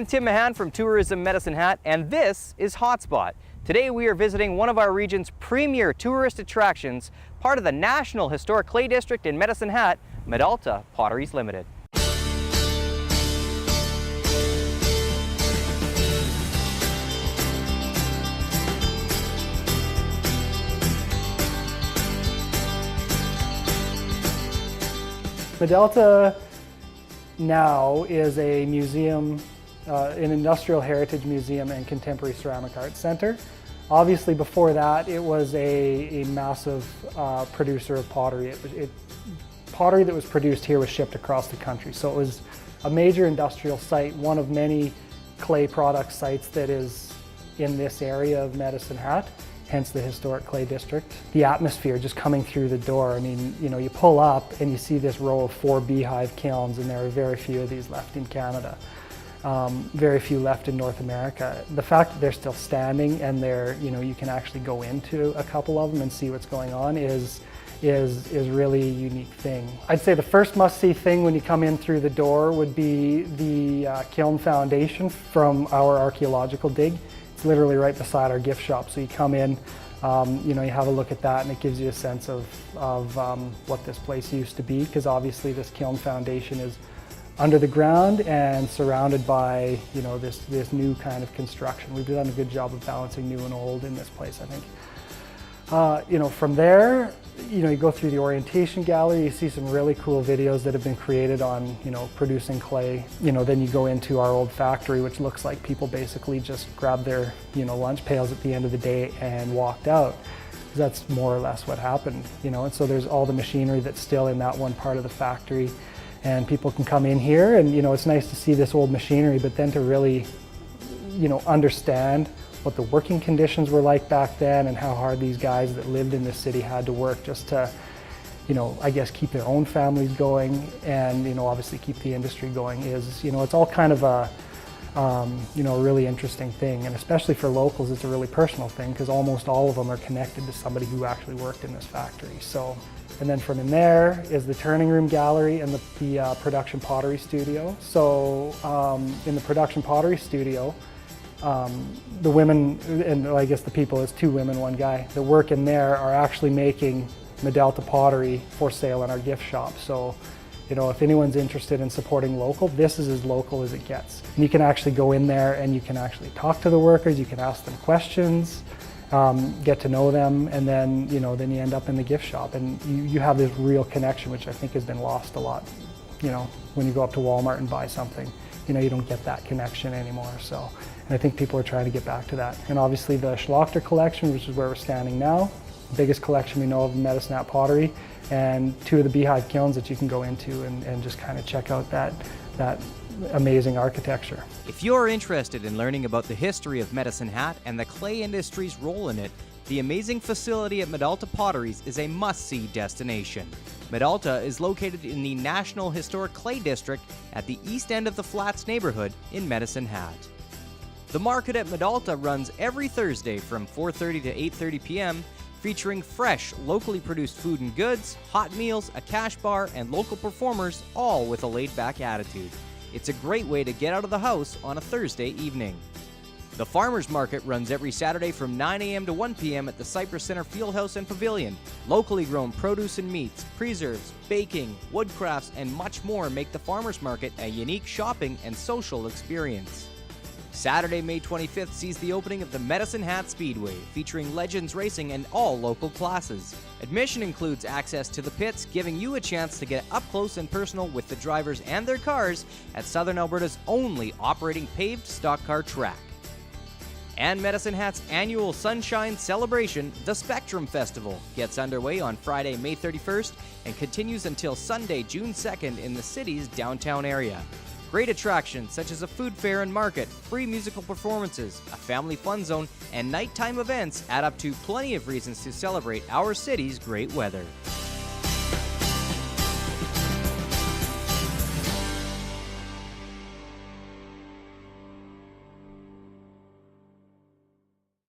I'm Tim Mahan from Tourism Medicine Hat, and this is Hotspot. Today we are visiting one of our region's premier tourist attractions, part of the National Historic Clay District in Medicine Hat, Medalta Potteries Limited. Medalta now is a museum, an industrial heritage museum and contemporary ceramic arts center. Obviously before that it was a massive producer of pottery. Pottery that was produced here was shipped across the country, so it was a major industrial site, one of many clay product sites that is in this area of Medicine Hat, hence the historic clay district. The atmosphere just coming through the door, I mean, you know, you pull up and you see this row of 4 beehive kilns, and there are very few of these left in Canada. Very few left in North America. The fact that they're still standing and they're, you know, you can actually go into a couple of them and see what's going on is really a unique thing. I'd say the first must-see thing when you come in through the door would be the kiln foundation from our archaeological dig. It's literally right beside our gift shop. So you come in, you know, you have a look at that, and it gives you a sense of what this place used to be, because obviously this kiln foundation is under the ground and surrounded by, you know, this new kind of construction. We've done a good job of balancing new and old in this place, I think. You know, from there, you know, you go through the orientation gallery, you see some really cool videos that have been created on, you know, producing clay. You know, then you go into our old factory, which looks like people basically just grabbed their, you know, lunch pails at the end of the day and walked out. That's more or less what happened, you know, and so there's all the machinery that's still in that one part of the factory, and people can come in here and, you know, it's nice to see this old machinery, but then to really, you know, understand what the working conditions were like back then and how hard these guys that lived in this city had to work just to, you know, I guess keep their own families going and, you know, obviously keep the industry going is, you know, it's all kind of a, you know, a really interesting thing. And especially for locals, it's a really personal thing because almost all of them are connected to somebody who actually worked in this factory. So, and then from in there is the turning room gallery and the production pottery studio. So in the production pottery studio, the women, and I guess the people, is 2 women, 1 guy, that work in there are actually making Medalta pottery for sale in our gift shop. So, you know, if anyone's interested in supporting local, this is as local as it gets. And you can actually go in there and you can actually talk to the workers, you can ask them questions, get to know them, and then, you know, then you end up in the gift shop and you have this real connection, which I think has been lost a lot. You know, when you go up to Walmart and buy something, you know, you don't get that connection anymore. So, and I think people are trying to get back to that. And obviously the Schlochter collection, which is where we're standing now, the biggest collection we know of in Medicine Hat pottery, and 2 of the beehive kilns that you can go into and just kind of check out that amazing architecture. If you're interested in learning about the history of Medicine Hat and the clay industry's role in it, the amazing facility at Medalta Potteries is a must-see destination. Medalta is located in the National Historic Clay District at the east end of the Flats neighborhood in Medicine Hat. The market at Medalta runs every Thursday from 4:30 to 8:30 p.m., featuring fresh, locally produced food and goods, hot meals, a cash bar, and local performers, all with a laid-back attitude. It's a great way to get out of the house on a Thursday evening. The Farmers Market runs every Saturday from 9 a.m. to 1 p.m. at the Cypress Center Fieldhouse and Pavilion. Locally grown produce and meats, preserves, baking, woodcrafts, and much more make the Farmers Market a unique shopping and social experience. Saturday, May 25th sees the opening of the Medicine Hat Speedway, featuring Legends Racing and all local classes. Admission includes access to the pits, giving you a chance to get up close and personal with the drivers and their cars at Southern Alberta's only operating paved stock car track. And Medicine Hat's annual Sunshine Celebration, the Spectrum Festival, gets underway on Friday, May 31st and continues until Sunday, June 2nd in the city's downtown area. Great attractions such as a food fair and market, free musical performances, a family fun zone, and nighttime events add up to plenty of reasons to celebrate our city's great weather.